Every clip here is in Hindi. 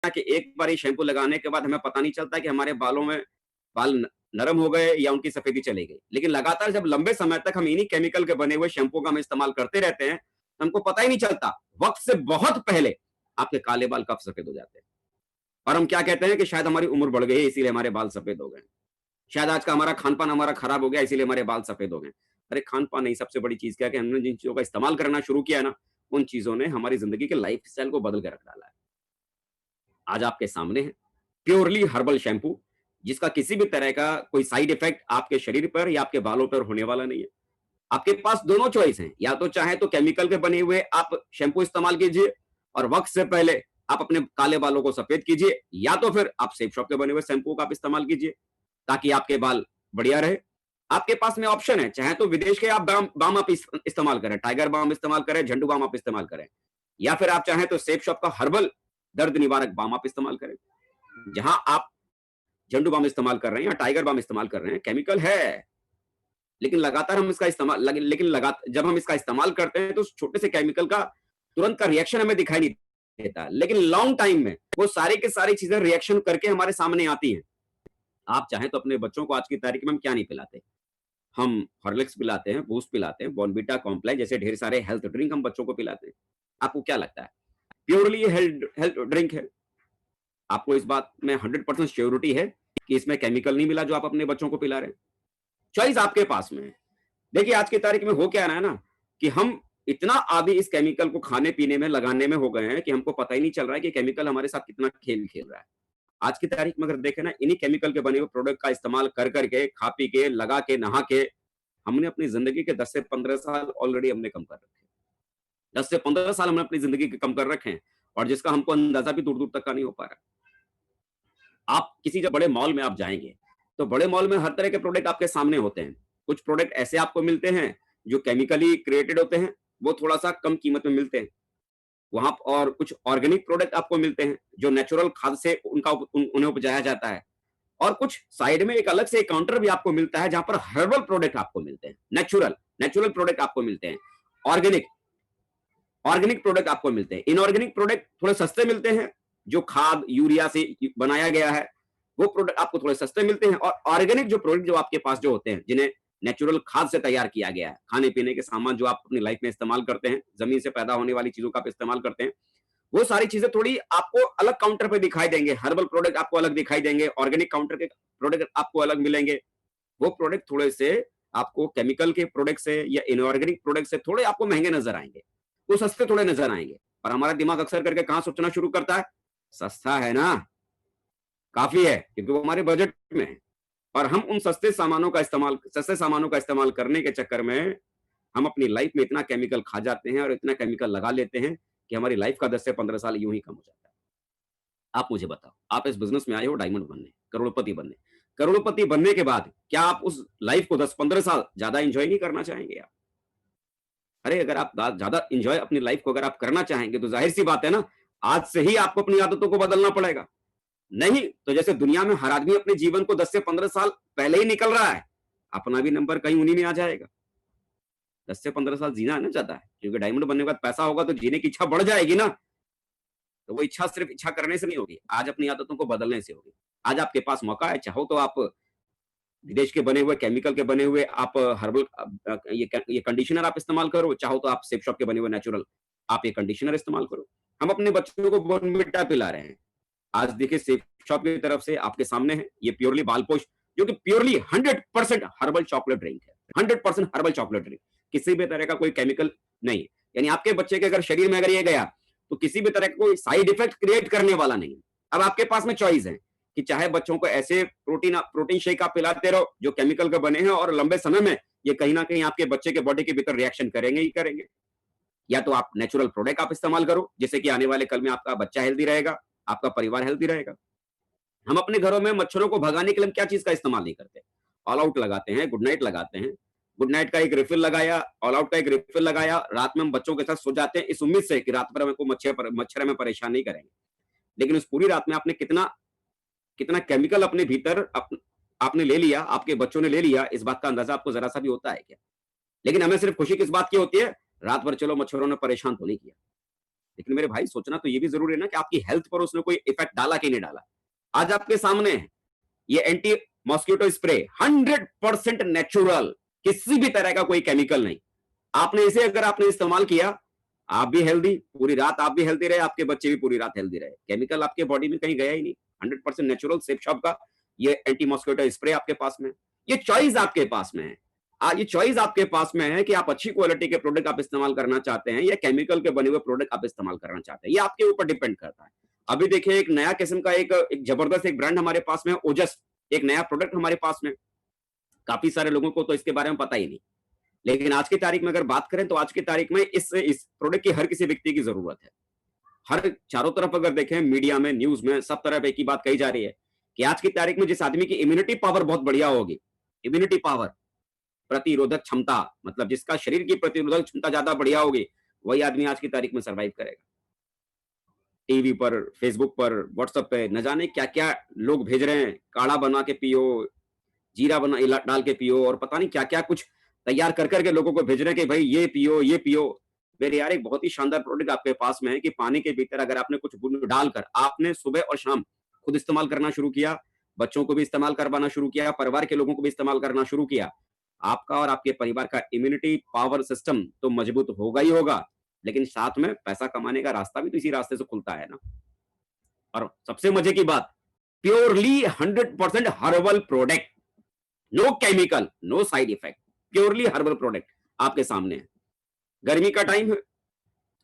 ना कि एक बार ये शैम्पू लगाने के बाद हमें पता नहीं चलता कि हमारे बालों में बाल नरम हो गए या उनकी सफेदी चली गई। लेकिन लगातार जब लंबे समय तक हम इन्हीं केमिकल के बने हुए शैम्पू का हम इस्तेमाल करते रहते हैं, तो हमको पता ही नहीं चलता, वक्त से बहुत पहले आपके काले बाल कब सफेद हो जाते हैं। और हम क्या कहते हैं कि शायद हमारी उम्र बढ़ गई है इसीलिए हमारे बाल सफेद हो गए। शायद आज का हमारा खान-पान हमारा खराब हो गया इसीलिए हमारे बाल सफेद हो गए। अरे खान-पान नहीं, सबसे बड़ी चीज़ क्या है कि हमने जिन चीज़ों का इस्तेमाल करना शुरू किया है ना, उन चीज़ों ने हमारी ज़िंदगी के लाइफ़स्टाइल को बदल के रख डाला है। आज आपके सामने है प्योरली हर्बल शैम्पू, जिसका किसी भी तरह का कोई साइड इफेक्ट आपके शरीर पर या आपके बालों पर होने वाला नहीं है। आपके पास दोनों चॉइस हैं, या तो चाहे तो केमिकल के बने हुए आप शैम्पू इस्तेमाल कीजिए और वक्त से पहले आप अपने काले बालों को सफेद कीजिए, या तो फिर आप सेफ शॉप के बने हुए शैम्पू का आप इस्तेमाल कीजिए ताकि आपके बाल बढ़िया रहे। आपके पास में ऑप्शन है, चाहे तो विदेश के आप बाम बाम आप इस्तेमाल करें, टाइगर बाम इस्तेमाल करें, झंडू बाम आप इस्तेमाल करें, या फिर आप चाहें तो सेफ शॉप का हर्बल दर्द निवारक बाम आप इस्तेमाल करें। जहां आप झंडू बाम इस्तेमाल कर रहे हैं या टाइगर बाम इस्तेमाल कर रहे हैं, केमिकल है, लेकिन लगातार हम इसका इस्तेमाल लेकिन जब हम इसका इस्तेमाल करते हैं तो उस छोटे से केमिकल का तुरंत का रिएक्शन हमें दिखाई नहीं देता, लेकिन लॉन्ग टाइम में वो सारी की सारी चीजें रिएक्शन करके हमारे सामने आती हैं। आप चाहें तो अपने बच्चों को आज की तारीख में हम क्या नहीं पिलाते, हम हॉर्लिक्स पिलाते हैं, बूस्ट पिलाते हैं, बॉर्नविटा, कॉम्प्लान जैसे ढेर सारे हेल्थ ड्रिंक हम बच्चों को पिलाते हैं। आपको क्या लगता है प्योरली ये हेल्थ हेल्थ ड्रिंक है? आपको इस बात में 100% श्योरिटी है कि इसमें केमिकल नहीं मिला जो आप अपने बच्चों को पिला रहे हैं? चॉइस आपके पास में है। देखिए आज की तारीख में हो क्या रहा है ना कि हम इतना आदी इस केमिकल को खाने पीने में लगाने में हो गए हैं कि हमको पता ही नहीं चल रहा है कि केमिकल हमारे साथ कितना खेल खेल रहा है। आज की तारीख में अगर देखें ना, इन्हीं केमिकल के बने हुए प्रोडक्ट का इस्तेमाल कर करके, खा पी के, लगा के, नहा के, हमने अपनी जिंदगी के 10 से 15 साल ऑलरेडी हमने कम कर रखे हैं। 10 से 15 साल हमने अपनी जिंदगी के कम कर रखे हैं, और जिसका हमको अंदाजा भी दूर दूर तक का नहीं हो पा रहा। आप किसी जब बड़े मॉल में आप जाएंगे, तो बड़े मॉल में हर तरह के प्रोडक्ट आपके सामने होते हैं। कुछ प्रोडक्ट ऐसे आपको मिलते हैं जो केमिकली क्रिएटेड होते हैं, वो थोड़ा सा कम कीमत में मिलते हैं वहां, और कुछ ऑर्गेनिक प्रोडक्ट आपको मिलते हैं जो नेचुरल खाद से उन्हें उपजाया जाता है। और कुछ साइड में एक अलग से एक काउंटर भी आपको मिलता है जहां पर हर्बल प्रोडक्ट आपको मिलते हैं, नेचुरल नेचुरल प्रोडक्ट आपको मिलते हैं, ऑर्गेनिक ऑर्गेनिक प्रोडक्ट आपको मिलते हैं। इनऑर्गेनिक प्रोडक्ट थोड़े सस्ते मिलते हैं, जो खाद यूरिया से बनाया गया है, वो प्रोडक्ट आपको थोड़े सस्ते मिलते हैं। और ऑर्गेनिक जो प्रोडक्ट जो आपके पास जो होते हैं, जिन्हें नेचुरल खाद से तैयार किया गया है, खाने पीने के सामान जो आप अपनी लाइफ में इस्तेमाल करते हैं, जमीन से पैदा होने वाली चीजों का आप इस्तेमाल करते हैं, वो सारी चीजें थोड़ी आपको अलग काउंटर पे दिखाई देंगे। हर्बल प्रोडक्ट आपको अलग दिखाई देंगे, ऑर्गेनिक काउंटर के प्रोडक्ट आपको अलग मिलेंगे। वो प्रोडक्ट थोड़े से आपको केमिकल के प्रोडक्ट से या इनऑर्गेनिक प्रोडक्ट से थोड़े आपको महंगे नजर आएंगे, वो सस्ते थोड़े नजर आएंगे। और हमारा दिमाग अक्सर करके कहां सोचना शुरू करता है, सस्ता है ना, काफी है, क्योंकि वो हमारे बजट में है। और हम उन सस्ते सामानों का इस्तेमाल करने के चक्कर में हम अपनी लाइफ में इतना केमिकल खा जाते हैं और इतना केमिकल लगा लेते हैं कि हमारी लाइफ का 10 से 15 साल यूं ही कम हो जाता है। आप मुझे बताओ, आप इस बिजनेस में आए हो डायमंड बनने, करोड़पति बनने, करोड़पति बनने के बाद क्या आप उस लाइफ को 10-15 साल ज्यादा एंजॉय नहीं करना चाहेंगे आप? अरे अगर आप ज्यादा एंजॉय अपनी लाइफ को अगर आप करना चाहेंगे तो जाहिर सी बात है ना, आज से ही आपको अपनी आदतों को बदलना पड़ेगा। नहीं तो जैसे दुनिया में हर आदमी अपने जीवन को 10 से 15 साल पहले ही निकल रहा है, अपना भी नंबर कहीं उन्हीं में आ जाएगा। 10 से 15 साल जीना है ना चाहता है, क्योंकि डायमंड बनने के बाद पैसा होगा तो जीने की इच्छा बढ़ जाएगी ना। तो वो इच्छा सिर्फ इच्छा करने से नहीं होगी, आज अपनी आदतों को बदलने से होगी। आज आपके पास मौका है, चाहो तो आप विदेश के बने हुए, केमिकल के बने हुए आप हर्बल ये कंडीशनर आप इस्तेमाल करो, चाहो तो आप सेफ शॉप के बने हुए नेचुरल आप ये कंडीशनर इस्तेमाल करो। हम अपने बच्चों को बॉर्नविटा पिला रहे हैं। आज देखिए सेफ शॉप की तरफ से आपके सामने है ये प्योरली बालपोष, जो कि प्योरली 100% हर्बल चॉकलेट ड्रिंक है। 100% हर्बल चॉकलेट ड्रिंक, किसी भी तरह का कोई केमिकल नहीं है। यानी आपके बच्चे के अगर शरीर में अगर ये गया तो किसी भी तरह का कोई साइड इफेक्ट क्रिएट करने वाला नहीं है। अब आपके पास में चॉइस है कि चाहे बच्चों को ऐसे प्रोटीन शेक आप पिलाते रहो जो केमिकल के बने हैं और लंबे समय में ये कहीं ना कहीं आपके बच्चे के बॉडी के भीतर रिएक्शन करेंगे ही करेंगे, या तो आप नेचुरल प्रोडक्ट आप इस्तेमाल करो जिससे कि आने वाले कल में आपका बच्चा हेल्दी रहेगा, आपका परिवार हेल्दी रहेगा। हम अपने घरों में मच्छरों को भगाने के लिए क्या चीज का इस्तेमाल नहीं करते, ऑल आउट लगाते हैं, गुड नाइट लगाते हैं। गुड नाइट का एक रिफिल लगाया, ऑल आउट का एक रिफिल लगाया, रात में हम बच्चों के साथ सो जाते हैं इस उम्मीद से कि रात भर हमको मच्छर हमें परेशान नहीं करेंगे। लेकिन उस पूरी रात में आपने कितना कितना केमिकल अपने भीतर आपने ले लिया, आपके बच्चों ने ले लिया, इस बात का अंदाजा आपको जरा सा भी होता है क्या? लेकिन हमें सिर्फ खुशी किस बात की होती है, रात भर चलो मच्छरों ने परेशान तो नहीं किया। लेकिन मेरे भाई सोचना तो ये भी जरूरी है ना कि आपकी हेल्थ पर उसने कोई इफेक्ट डाला कि नहीं डाला। आज आपके सामने है ये एंटी मॉस्किटो स्प्रे 100% नेचुरल, किसी भी तरह का कोई केमिकल नहीं। आपने इसे अगर आपने इस्तेमाल किया, आप भी हेल्दी, पूरी रात आप भी हेल्दी रहे, आपके बच्चे भी पूरी रात हेल्दी रहे। केमिकल आपके बॉडी में कहीं गया ही नहीं। 100% नेचुरल सेफ शॉप का ये एंटी मॉस्किटो स्प्रे आपके पास में। ये चॉइस आपके पास में है। ये चॉइस आपके पास में है कि आप अच्छी क्वालिटी के प्रोडक्ट आप इस्तेमाल करना चाहते हैं या केमिकल के बने हुए प्रोडक्ट आप इस्तेमाल करना चाहते हैं। ये आपके ऊपर डिपेंड करता है। अभी देखिए एक नया किस्म का एक जबरदस्त एक ब्रांड हमारे पास में है, ओजस, एक नया प्रोडक्ट हमारे पास में। काफी सारे लोगों को तो इसके बारे में पता ही नहीं। लेकिन आज की तारीख में अगर बात करें तो आज की तारीख में इस प्रोडक्ट की हर किसी व्यक्ति की जरूरत है। हर चारों तरफ अगर देखें, मीडिया में, न्यूज में, सब तरफ एक ही बात कही जा रही है कि आज की तारीख में जिस आदमी की इम्यूनिटी पावर बहुत बढ़िया होगी, इम्यूनिटी पावर, प्रतिरोधक क्षमता, मतलब जिसका शरीर की प्रतिरोधक क्षमता ज्यादा बढ़िया होगी, वही आदमी आज की तारीख में सर्वाइव करेगा। टीवी पर, फेसबुक पर, व्हाट्सएप पे न जाने क्या क्या लोग भेज रहे हैं, काढ़ा बना के पियो, जीरा बना डाल के पियो, और पता नहीं क्या क्या कुछ तैयार कर करके लोगों को भेज रहे हैं कि भाई ये पियो, ये पियो। मेरे यार एक बहुत ही शानदार प्रोडक्ट आपके पास में है कि पानी के भीतर अगर आपने कुछ बूंद डालकर आपने सुबह और शाम खुद इस्तेमाल करना शुरू किया, बच्चों को भी इस्तेमाल करवाना शुरू किया, परिवार के लोगों को भी इस्तेमाल करना शुरू किया, आपका और आपके परिवार का इम्यूनिटी पावर सिस्टम तो मजबूत होगा ही होगा, लेकिन साथ में पैसा कमाने का रास्ता भी तो इसी रास्ते से खुलता है ना। और सबसे मजे की बात, purely 100% herbal product, no chemical, no side effect, purely herbal product आपके सामने है। गर्मी का टाइम है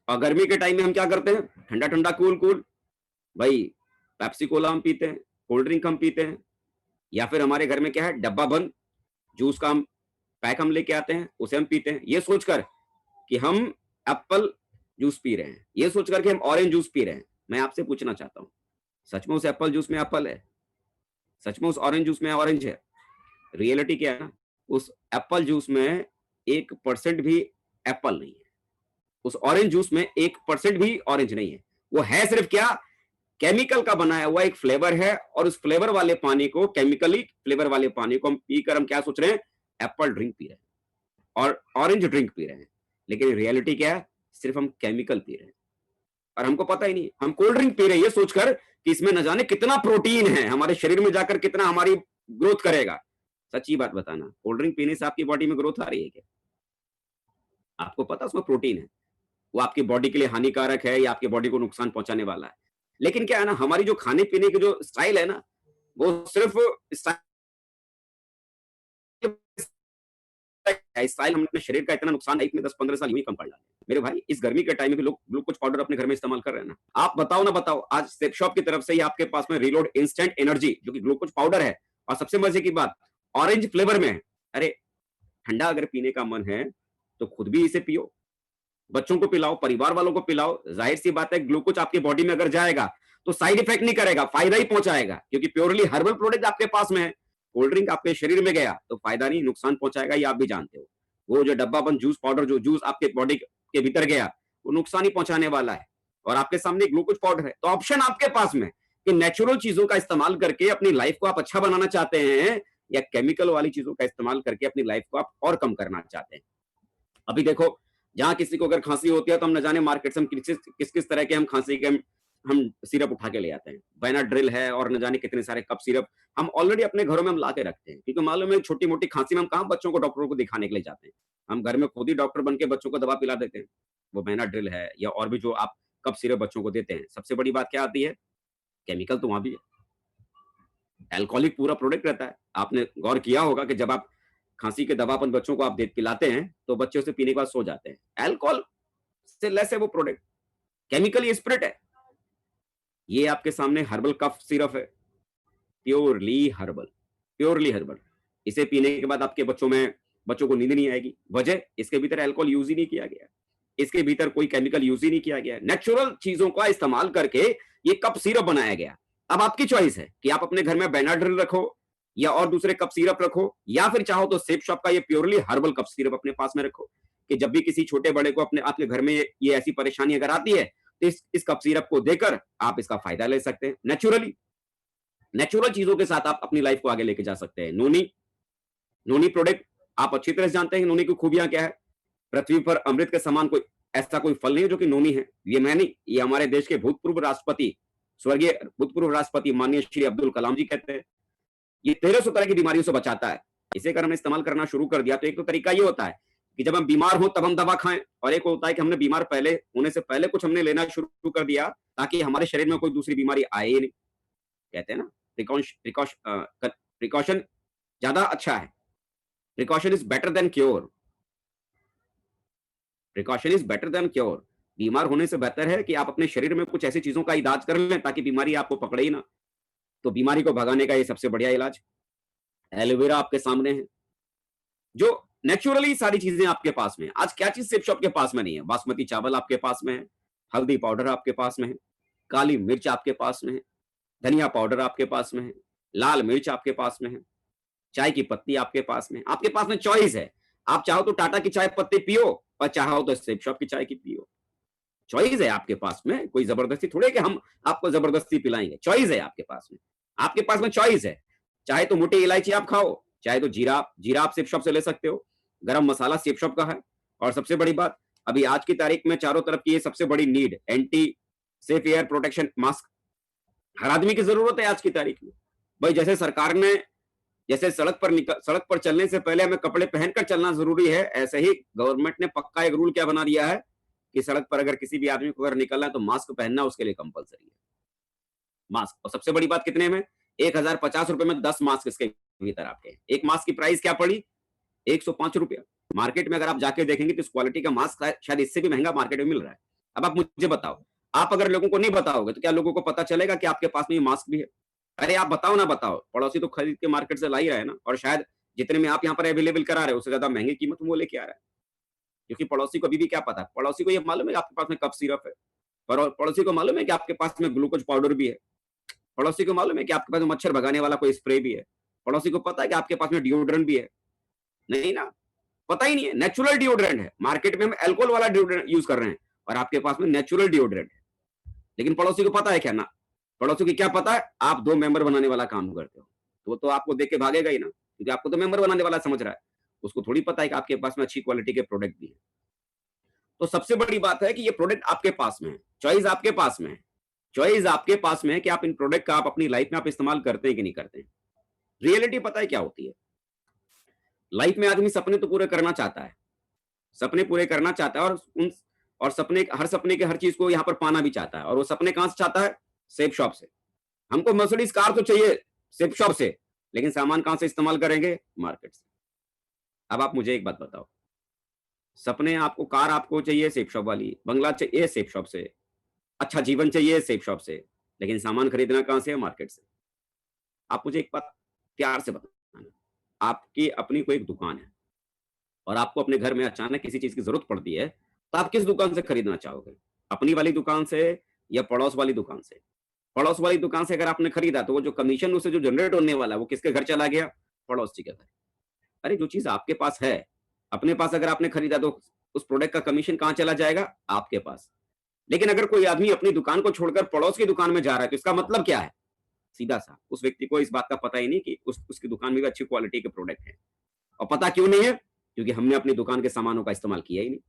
और गर्मी के टाइम में हम क्या करते हैं, ठंडा ठंडा कूल कूल, भाई पेप्सी कोला हम पीते हैं, कोल्ड ड्रिंक हम पीते हैं, या फिर हमारे घर में क्या है, डब्बा बंद जूस का हम पैक हम लेके आते हैं, उसे हम पीते हैं, ये सोचकर कि हम एप्पल जूस पी रहे हैं, ये सोचकर कि हम ऑरेंज जूस पी रहे हैं। मैं आपसे पूछना चाहता हूं, सच में उस एप्पल जूस में एप्पल है? सच में उस ऑरेंज जूस में ऑरेंज है? रियलिटी क्या है ना, उस एप्पल जूस में 1% भी एप्पल नहीं है, उस ऑरेंज जूस में 1% भी ऑरेंज नहीं है। वो है सिर्फ क्या, केमिकल का बनाया हुआ एक फ्लेवर है, और उस फ्लेवर वाले पानी को, केमिकली फ्लेवर वाले पानी को हम पीकर हम क्या सोच रहे हैं, एप्पल ड्रिंक पी रहे हैं और ऑरेंज ड्रिंक पी रहे हैं। लेकिन रियलिटी क्या है, सिर्फ हम केमिकल पी रहे हैं और हमको पता ही नहीं। हम कोल्ड ड्रिंक पी रहे हैं ये सोचकर कि इसमें न जाने कितना प्रोटीन है, हमारे शरीर में जाकर कितना हमारी ग्रोथ करेगा। सच्ची बात बताना, कोल्ड ड्रिंक पीने से आपकी बॉडी में ग्रोथ आ रही है क्या? आपको पता उसमें प्रोटीन है, वो आपकी बॉडी के लिए हानिकारक है या आपकी बॉडी को नुकसान पहुंचाने वाला है। लेकिन क्या है ना, हमारी जो खाने पीने की जो स्टाइल है ना, वो सिर्फ स्टाइल, हम अपने शरीर का इतना नुकसान लाइफ में 10-15 साल यूं ही कम कर डाले। मेरे भाई इस गर्मी के टाइम में भी लोग ग्लूकोज पाउडर अपने घर में इस्तेमाल कर रहे हैं ना। आप बताओ ना बताओ, आज सेफ शॉप की तरफ से ही आपके पास में रीलोड इंस्टेंट एनर्जी जो कि ग्लूकोज पाउडर है, और सबसे मजे की बात, ऑरेंज फ्लेवर में है। अरे ठंडा अगर पीने का मन है तो खुद भी इसे पियो, बच्चों को पिलाओ, परिवार वालों को पिलाओ। जाहिर सी बात है, ग्लूकोज आपके बॉडी में अगर जाएगा तो साइड इफेक्ट नहीं करेगा, फायदा ही पहुंचाएगा, क्योंकि प्योरली हर्बल प्रोडक्ट आपके पास में है। कोल्ड ड्रिंक आपके शरीर में गया तो फायदा नहीं, नुकसान पहुंचाएगा, ये आप भी जानते हो। वो जो डब्बा बंद जूस पाउडर, जो जूस आपके बॉडी के भीतर गया, वो नुकसान ही पहुंचाने वाला है। और आपके सामने ग्लूकोज पाउडर है, तो ऑप्शन आपके पास में कि नेचुरल चीजों का इस्तेमाल करके अपनी लाइफ को आप अच्छा बनाना चाहते हैं, या केमिकल वाली चीजों का इस्तेमाल करके अपनी लाइफ को आप और कम करना चाहते हैं। अभी देखो, जहां किसी को अगर खांसी होती है तो हम न जाने मार्केट से हम किस किस तरह के हम खांसी के हम सिरप उठा के ले आते हैं। बेनाड्रिल है और न जाने कितने सारे कप सिरप हम ऑलरेडी अपने घरों में हम ला के रखते हैं, क्योंकि मालूम है छोटी मोटी खांसी में हम कहाँ बच्चों को डॉक्टरों को दिखाने के लिए जाते हैं। हम घर में खुद ही डॉक्टर बन के बच्चों को दवा पिला देते हैं। वो बेनाड्रिल है या और भी जो आप कप सिरप बच्चों को देते हैं, सबसे बड़ी बात क्या आती है, केमिकल तो वहां भी है, एल्कोहलिक पूरा प्रोडक्ट रहता है। आपने गौर किया होगा कि जब आप खांसी के दवा अपन बच्चों को आप पिलाते हैं तो बच्चे उसे पीने के बाद सो जाते हैं। अल्कोहल से लेस है वो प्रोडक्ट, केमिकली स्प्रिट है। ये आपके सामने हर्बल कफ सिरप है, प्योरली हर्बल, प्योरली हर्बल। इसे पीने के बाद आपके बच्चों को नींद नहीं आएगी। वजह, इसके भीतर अल्कोहल यूज ही नहीं किया गया, इसके भीतर कोई केमिकल यूज ही नहीं किया गया, नेचुरल चीजों का इस्तेमाल करके ये कप सिरप बनाया गया। अब आपकी चॉइस है कि आप अपने घर में बेनाड्रिल रखो या और दूसरे कप सिरप रखो, या फिर चाहो तो सेफ शॉप का ये प्योरली हर्बल कप सिरप अपने पास में रखो, कि जब भी किसी छोटे बड़े को अपने आपके घर में ये ऐसी परेशानी अगर आती है तो इस कप सिरप को देकर आप इसका फायदा ले सकते हैं। नेचुरल चीजों के साथ आप अपनी लाइफ को आगे लेके जा सकते हैं। नोनी प्रोडक्ट आप अच्छी तरह से जानते हैं, नोनी की खूबियां क्या है। पृथ्वी पर अमृत के समान कोई ऐसा कोई फल नहीं है जो कि नोनी है। ये मैं नहीं, ये हमारे देश के भूतपूर्व राष्ट्रपति, स्वर्गीय भूतपूर्व राष्ट्रपति माननीय श्री अब्दुल कलाम जी कहते हैं। ये 1300 तरह की बीमारियों से बचाता है। इसे अगर हमने इस्तेमाल करना शुरू कर दिया तो एक तो तरीका ये होता है कि जब हम बीमार हो तब हम दवा खाएं, और एक होता है कि हमने बीमार पहले होने से पहले कुछ हमने लेना शुरू कर दिया ताकि हमारे शरीर में कोई दूसरी बीमारी आए ही नहीं। कहते हैं ना, प्रिकॉशन ज्यादा अच्छा है। Precaution is better than cure. Precaution is better than cure. बीमार होने से बेहतर है कि आप अपने शरीर में कुछ ऐसी चीजों का इलाज कर लें ताकि बीमारी आपको पकड़े ही ना। तो बीमारी को भगाने का ये सबसे बढ़िया इलाज एलोवेरा आपके सामने है, जो नेचुरली सारी चीजें आपके पास में है। आज क्या चीज सेफ शॉप के पास में नहीं है? बासमती चावल आपके पास में है, हल्दी पाउडर आपके पास में है, काली मिर्च आपके पास में है, धनिया पाउडर आपके पास में है, लाल मिर्च आपके पास में है, चाय की पत्ती आपके पास में। आपके पास में चॉइस है। आप चाहो तो टाटा की चाय पत्ती पियो और चाहो तो सेफ शॉप की चाय की पियो। चॉइस है आपके पास में, कोई जबरदस्ती थोड़े कि हम आपको जबरदस्ती पिलाएंगे। चॉइस है आपके पास में, आपके पास में चॉइस है। चाहे तो मोटी इलायची आप खाओ, चाहे तो जीरा जीरा आप सेफ शॉप से ले सकते हो। गरम मसाला सेफ शॉप का है। और सबसे बड़ी बात, अभी आज की तारीख में चारों तरफ की ये सबसे बड़ी need, anti safe air protection mask हर आदमी की जरूरत है आज की तारीख में। भाई जैसे सरकार ने, जैसे सड़क पर चलने से पहले हमें कपड़े पहनकर चलना जरूरी है, ऐसे ही गवर्नमेंट ने पक्का एक रूल क्या बना दिया है कि सड़क पर अगर किसी भी आदमी को अगर निकलना है तो मास्क पहनना उसके लिए कंपलसरी है। मास्क, और सबसे बड़ी बात कितने में? 1050 रुपए में 10 मास्क इसके भीतर आपके। एक मास्क की प्राइस क्या पड़ी? 105 रुपया। मार्केट में अगर आप जाके देखेंगे तो इस क्वालिटी का मास्क शायद इससे भी महंगा मार्केट में मिल रहा है। अब आप मुझे बताओ, आप अगर लोगों को नहीं बताओगे तो क्या लोगों को पता चलेगा कि आपके पास में ये मास्क भी है? अरे आप बताओ ना बताओ, पड़ोसी तो खरीद के मार्केट से ला ही रहा है ना, और शायद जितने में आप यहाँ पर अवेलेबल करा रहे हो उससे ज्यादा महंगी कीमत वो लेके आ रहा है। क्योंकि पड़ोसी को अभी भी क्या पता है, पड़ोसी को ये मालूम है आपके पास में कफ सिरप है, पड़ोसी को मालूम है कि आपके पास में ग्लूकोज पाउडर भी है, पड़ोसी को मालूम है कि आपके पास में मच्छर भगाने वाला कोई स्प्रे भी है, पड़ोसी को पता है कि आपके पास में डिओड्रेंट भी है। नहीं ना, पता ही नहीं है। नेचुरल डिओड्रेंट है। मार्केट में हम अल्कोहल वाला डिओड्रेंट यूज कर रहे हैं और आपके पास में नेचुरल डिओड्रेंट है। लेकिन पड़ोसी को पता है क्या? ना, पड़ोसी को क्या पता है? आप 2 मेंबर बनाने वाला काम करते हो, तो वो तो आपको देख के भागेगा ही ना, क्योंकि आपको तो मेंबर बनाने वाला समझ रहा है। उसको थोड़ी पता है कि आपके पास में अच्छी क्वालिटी के प्रोडक्ट भी है। तो सबसे बड़ी बात है कि ये प्रोडक्ट आपके पास में है, चॉइस आपके पास में है। चॉइस आपके पास में है कि आप इन प्रोडक्ट का आप अपनी लाइफ में आप इस्तेमाल करते हैं कि नहीं करते हैं। रियलिटी पता है क्या होती है? लाइफ में आदमी सपने तो पूरे करना चाहता है, सपने पूरे करना चाहता है, और हर सपने के हर चीज को यहाँ पर पाना भी चाहता है। और वो सपने कहां से चाहता है? सेफ शॉप से। हमको मर्सिडीज कार तो चाहिए सेफ शॉप से, लेकिन सामान कहां से इस्तेमाल करेंगे? मार्केट से। अब आप मुझे एक बात बताओ, सपने आपको, कार आपको चाहिए सेफ शॉप वाली, बंगला चाहिए सेफ शॉप से, अच्छा जीवन चाहिए सेफ शॉप से, लेकिन सामान खरीदना कहां से है? मार्केट से। आप मुझे एक बात प्यार से बताना, आपकी अपनी कोई एक दुकान है और आपको अपने घर में अचानक किसी चीज की जरूरत पड़ती है, तो आप किस दुकान से खरीदना चाहोगे? अपनी वाली दुकान से या पड़ोस वाली दुकान से? पड़ोस वाली दुकान से अगर आपने खरीदा तो वो जो कमीशन उससे जो जनरेट होने वाला है वो किसके घर चला गया? पड़ोसी के घर। अरे जो चीज आपके पास है, अपने पास अगर आपने खरीदा तो उस प्रोडक्ट का कमीशन कहां चला जाएगा? आपके पास। लेकिन अगर कोई आदमी अपनी दुकान को छोड़कर पड़ोस की दुकान में जा रहा है तो इसका मतलब क्या है? सीधा सा, उस व्यक्ति को इस बात का पता ही नहीं कि उसकी दुकान में भी अच्छी क्वालिटी के प्रोडक्ट है। और पता क्यों नहीं है? क्योंकि हमने अपनी दुकान के सामानों का इस्तेमाल किया ही नहीं।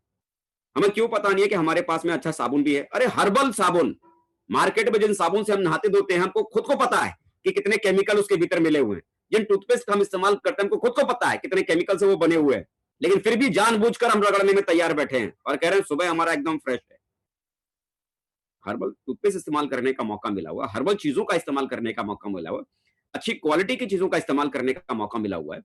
हमें क्यों पता नहीं है कि हमारे पास में अच्छा साबुन भी है? अरे हर्बल साबुन, मार्केट में जिन साबुन से हम नहाते धोते हैं हमको खुद को पता है कि कितने केमिकल उसके भीतर मिले हुए हैं। जिन टूथपेस्ट हम इस्तेमाल करते हैं हमको खुद को पता है कितने केमिकल से वो बने हुए हैं, लेकिन फिर भी जानबूझकर हम रगड़ने में तैयार बैठे हैं और कह रहे हैं सुबह हमारा एकदम फ्रेश है। हर्बल टूथपेस्ट इस्तेमाल करने का मौका मिला हुआ, हर्बल चीजों का इस्तेमाल करने का मौका मिला हुआ, अच्छी क्वालिटी की चीजों का इस्तेमाल करने का मौका मिला हुआ है,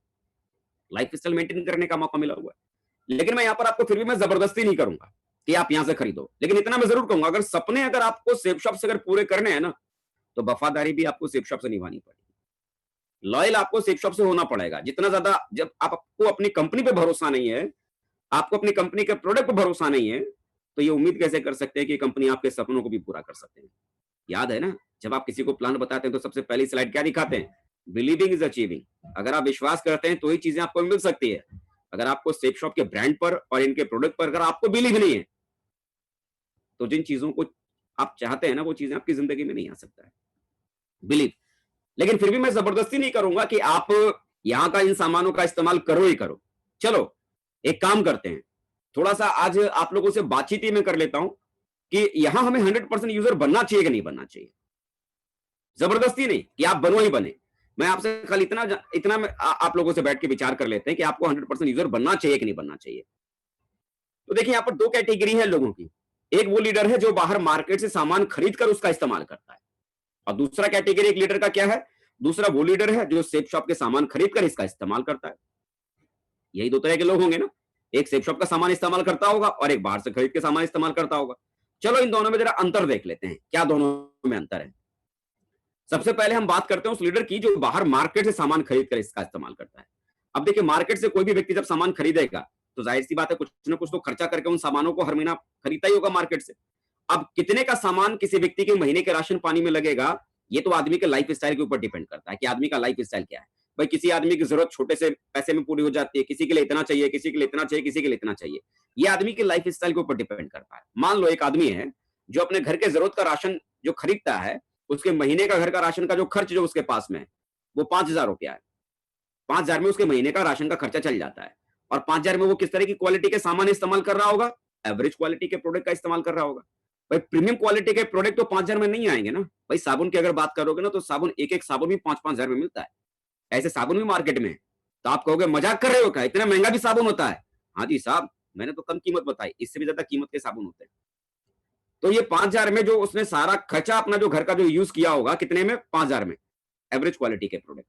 लाइफ स्टाइल मेंटेन करने का मौका मिला हुआ है। लेकिन मैं यहाँ पर आपको फिर भी मैं जबरदस्ती नहीं करूंगा कि आप यहां से खरीदो, लेकिन इतना मैं जरूर कहूंगा, अगर सपने अगर आपको सेफ शॉप से अगर पूरे करने हैं ना, तो वफादारी भी आपको सेफ शॉप से निभानी पड़ेगी। लॉयल आपको सेफ शॉप से होना पड़ेगा। जितना ज्यादा, जब आपको अपनी कंपनी पे भरोसा नहीं है, आपको अपनी कंपनी के प्रोडक्ट पे भरोसा नहीं है, तो ये उम्मीद कैसे कर सकते हैं कि कंपनी आपके सपनों को भी पूरा कर सकते हैं? याद है ना, जब आप किसी को प्लान बताते हैं तो सबसे पहली स्लाइड क्या दिखाते हैं? Believing is achieving. अगर आप विश्वास करते हैं तो ही चीजें आपको मिल सकती है। अगर आपको सेफ शॉप के ब्रांड पर और इनके प्रोडक्ट पर अगर आपको बिलीव नहीं है, तो जिन चीजों को आप चाहते हैं ना, वो चीजें आपकी जिंदगी में नहीं आ सकता है। बिलीव। लेकिन फिर भी मैं जबरदस्ती नहीं करूंगा कि आप यहां का इन सामानों का इस्तेमाल करो ही करो। चलो एक काम करते हैं, थोड़ा सा आज आप लोगों से बातचीत ही मैं कर लेता हूं कि यहां हमें 100% यूजर बनना चाहिए कि नहीं बनना चाहिए। जबरदस्ती नहीं कि आप बनो ही बने। मैं आपसे कल इतना आप लोगों से बैठ के विचार कर लेते हैं कि आपको 100% यूजर बनना चाहिए कि नहीं बनना चाहिए। तो देखिए यहां पर दो कैटेगरी है लोगों की। एक वो लीडर है जो बाहर मार्केट से सामान खरीद कर उसका इस्तेमाल करता है, और दूसरा कैटेगरी एक लीडर का क्या है, दूसरा वो लीडर है जो सेफ शॉप के सामान खरीद कर इसका इस्तेमाल करता है। यही दो तरह के लोग होंगे ना, एक सेफ शॉप का सामान इस्तेमाल करता होगा और एक बाहर से खरीद के सामान इस्तेमाल करता होगा। चलो इन दोनों में जरा अंतर देख लेते हैं, क्या दोनों में अंतर है। सबसे पहले हम बात करते हैं उस लीडर की जो बाहर मार्केट से सामान खरीद कर इसका इस्तेमाल करता है। अब देखिए मार्केट से कोई भी व्यक्ति जब सामान खरीदेगा तो जाहिर सी बात है कुछ ना कुछ तो खर्चा करके उन सामानों को हर महीना खरीदता ही होगा मार्केट से। अब कितने का सामान किसी व्यक्ति के महीने के राशन पानी में लगेगा, ये तो आदमी के लाइफ स्टाइल के ऊपर डिपेंड करता है कि आदमी का लाइफ स्टाइल क्या है। भाई किसी आदमी की जरूरत छोटे से पैसे में पूरी हो जाती है, किसी के लिए इतना चाहिए, किसी के लिए इतना चाहिए, किसी के लिए इतना चाहिए। ये आदमी के लाइफ स्टाइल के ऊपर डिपेंड करता है। मान लो एक आदमी है जो अपने घर के जरूरत का राशन जो खरीदता है, उसके महीने का घर का राशन का जो खर्च जो उसके पास में है वो 5,000 रुपया है। 5,000 में उसके महीने का राशन का खर्चा चल जाता है। और 5,000 में वो किस तरह की क्वालिटी के सामान इस्तेमाल कर रहा होगा, एवरेज क्वालिटी के प्रोडक्ट का इस्तेमाल कर रहा होगा। भाई प्रीमियम क्वालिटी के प्रोडक्ट तो 5,000 में नहीं आएंगे ना। भाई साबुन की अगर बात करोगे ना तो साबुन एक एक साबुन भी 5,000 में मिलता है। ऐसे साबुन भी मार्केट में है। तो आप कहोगे मजाक कर रहे हो क्या, इतना महंगा भी साबुन होता है। हाँ जी साहब, मैंने तो कम कीमत बताई, इससे भी ज्यादा कीमत के साबुन होते हैं। तो ये 5,000 में जो उसने सारा खर्चा अपना जो घर का जो यूज किया होगा, कितने में, 5,000 में, एवरेज क्वालिटी के प्रोडक्ट।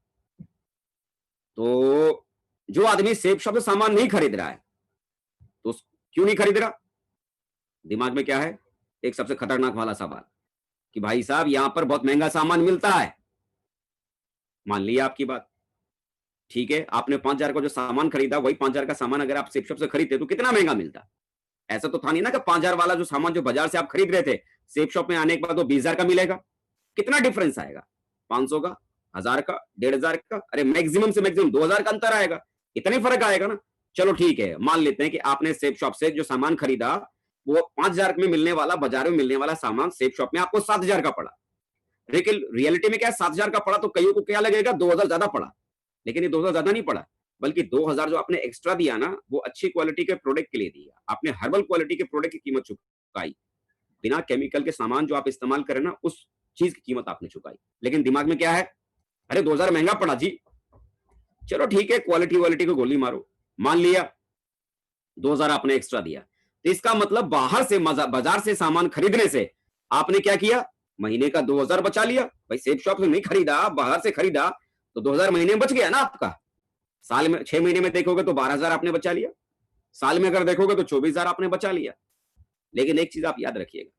तो जो आदमी सेफ शॉप से सामान नहीं खरीद रहा है तो क्यों नहीं खरीद रहा, दिमाग में क्या है, एक सबसे खतरनाक वाला सवाल कि भाई साहब यहां पर बहुत महंगा सामान मिलता है। मान लिया आपकी बात, ठीक है, आपने 5,000 का जो सामान खरीदा वही 5,000 का सामान अगर आप सेफ शॉप से खरीदते तो कितना महंगा मिलता। ऐसा तो था नहीं ना कि 5,000 वाला जो सामान जो बाजार से आप खरीद रहे थे सेफ शॉप में आने के बाद वो 20,000 का मिलेगा। कितना डिफरेंस आएगा, 500 का, 1,000 का, 1,500 का, अरे मैक्सिमम से मैक्सिमम 2,000 का अंतर आएगा। इतने फर्क आएगा ना। चलो ठीक है, मान लेते हैं कि आपने सेफ शॉप से जो सामान खरीदा वो 5,000 में मिलने वाला, बाजार में मिलने वाला सामान सेफ शॉप में आपको 7,000 का पड़ा। लेकिन रियलिटी में क्या है, 7,000 का पड़ा तो कईयों को क्या लगेगा, 2,000 ज्यादा पड़ा। लेकिन ये 2,000 ज्यादा नहीं पड़ा, बल्कि 2,000 जो आपने एक्स्ट्रा दिया ना वो अच्छी क्वालिटी के प्रोडक्ट के लिए दिया। आपने हर्बल क्वालिटी के प्रोडक्ट की कीमत चुकाई, बिना केमिकल के सामान जो आप इस्तेमाल करें ना उस चीज की कीमत आपने चुकाई। लेकिन दिमाग में क्या है, अरे 2,000 महंगा पड़ा जी, चलो ठीक है क्वालिटी वालिटी को गोली मारो। मान लिया 2,000 आपने एक्स्ट्रा दिया, तो इसका मतलब बाहर से बाजार से सामान खरीदने से आपने क्या किया, महीने का 2,000 बचा लिया। भाई सेफ शॉप से नहीं खरीदा, बाहर से खरीदा तो 2,000 महीने में बच गया ना आपका। साल में 6 महीने में देखोगे तो 12,000 आपने बचा लिया, साल में अगर देखोगे तो 24,000 आपने बचा लिया। लेकिन एक चीज आप याद रखिएगा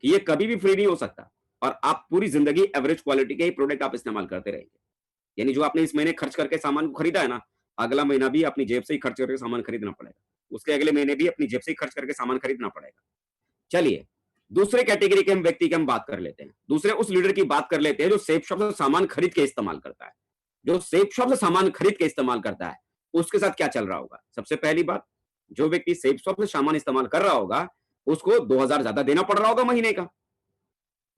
कि ये कभी भी फ्री नहीं हो सकता, और आप पूरी जिंदगी एवरेज क्वालिटी के ही प्रोडक्ट आप इस्तेमाल करते रहेंगे। यानी जो आपने इस महीने खर्च करके सामान को खरीदा है ना, अगला महीना भी अपनी जेब से ही खर्च करके सामान खरीदना पड़ेगा, उसके अगले महीने भी अपनी जेब से ही खर्च करके सामान खरीदना पड़ेगा। चलिए दूसरे कैटेगरी के हम व्यक्ति की हम बात कर लेते हैं, दूसरे उस लीडर की बात कर लेते हैं जो सेफ शॉप से सामान खरीद के इस्तेमाल करता है। जो सेफ शॉप से सामान खरीद के इस्तेमाल करता है उसके साथ क्या चल रहा होगा। सबसे पहली बात, जो व्यक्ति सेफ शॉप से सामान इस्तेमाल कर रहा होगा उसको 2,000 ज्यादा देना पड़ रहा होगा महीने का।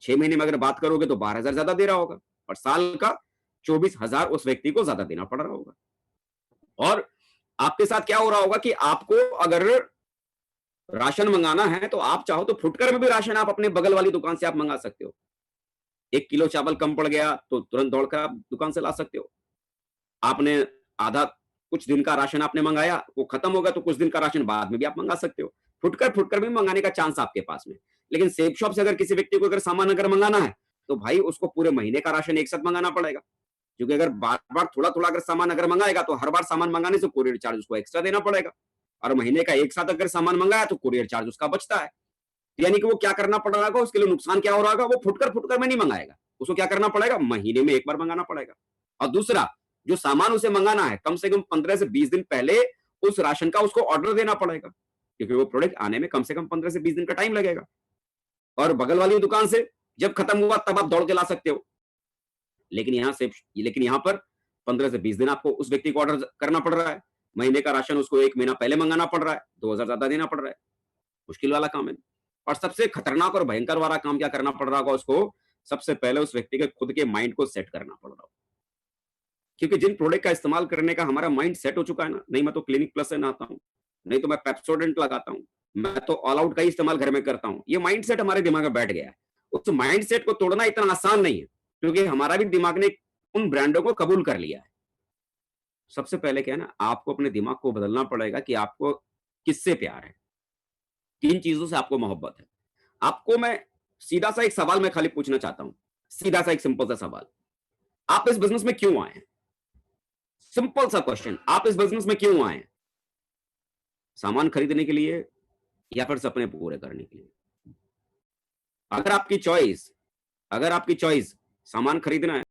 6 महीने में अगर बात करोगे तो 12,000 ज्यादा दे रहा होगा, और साल का 24,000 उस व्यक्ति को ज्यादा देना पड़ रहा होगा। और आपके साथ क्या हो रहा होगा कि आपको अगर राशन मंगाना है तो आप चाहो तो फुटकर में भी राशन आप अपने बगल वाली दुकान से आप मंगा सकते हो। 1 किलो चावल कम पड़ गया तो तुरंत दौड़कर आप दुकान से ला सकते हो। आपने आधा कुछ दिन का राशन आपने मंगाया, वो खत्म होगा तो कुछ दिन का राशन बाद में भी आप मंगा सकते हो। फुटकर फुटकर भी मंगाने का चांस आपके पास में। लेकिन सेफ शॉप से अगर किसी व्यक्ति को अगर सामान अगर मंगाना है तो भाई उसको पूरे महीने का राशन एक साथ मंगाना पड़ेगा। क्योंकि अगर बार बार थोड़ा थोड़ा अगर सामान अगर मंगाएगा तो हर बार सामान मंगाने से कुरियर चार्ज उसको एक्स्ट्रा देना पड़ेगा, और महीने का एक साथ अगर सामान मंगाया तो कुरियर चार्ज उसका बचता है। यानी कि वो क्या करना पड़ रहा होगा, उसके लिए नुकसान क्या हो रहा होगा, वो फुटकर फुटकर में नहीं मंगाएगा, उसको क्या करना पड़ेगा, महीने में एक बार मंगाना पड़ेगा। और दूसरा, जो सामान उसे मंगाना है कम से कम 15 से 20 दिन पहले उस राशन का उसको ऑर्डर देना पड़ेगा, क्योंकि वो प्रोडक्ट आने में कम से कम 15 से 20 दिन का टाइम लगेगा। और बगल वाली दुकान से जब खत्म हुआ तब आप दौड़ के ला सकते हो। लेकिन यहाँ पर 15 से 20 दिन आपको उस व्यक्ति को ऑर्डर करना पड़ रहा है, महीने का राशन उसको 1 महीना पहले मंगाना पड़ रहा है, 2,000 ज्यादा देना पड़ रहा है। मुश्किल वाला काम है। और सबसे खतरनाक और भयंकर वाला काम क्या करना पड़ रहा होगा उसको, सबसे पहले उस व्यक्ति के खुद के माइंड को सेट करना पड़ रहा होगा। क्योंकि जिन प्रोडक्ट का इस्तेमाल करने का हमारा माइंड सेट हो चुका है ना, नहीं मैं तो क्लिनिक प्लस से नहाता हूं, नहीं तो मैं पेप्सोडेंट लगाता हूँ, मैं तो ऑल आउट का ही इस्तेमाल घर में करता हूँ। ये माइंडसेट हमारे दिमाग में बैठ गया है। उस माइंडसेट को तोड़ना इतना आसान नहीं है, क्योंकि हमारा भी दिमाग ने उन ब्रांडों को कबूल कर लिया है। सबसे पहले क्या है ना, आपको अपने दिमाग को बदलना पड़ेगा कि आपको किससे प्यार है, किन चीज़ों से आपको मोहब्बत है। आपको मैं सीधा-सा एक सवाल मैं खाली पूछना चाहता हूँ, सीधा-सा एक सिंपल सा सवाल, आप इस बिज़नेस में क्यों आए हैं? सिंपल सा क्वेश्चन, आप इस बिज़नेस में क्यों आए हैं? सामान खरीदने के लिए या फिर सपने पूरे करने के लिए? अगर आपकी चॉइस अगर आपकी चॉइस सामान खरीदना है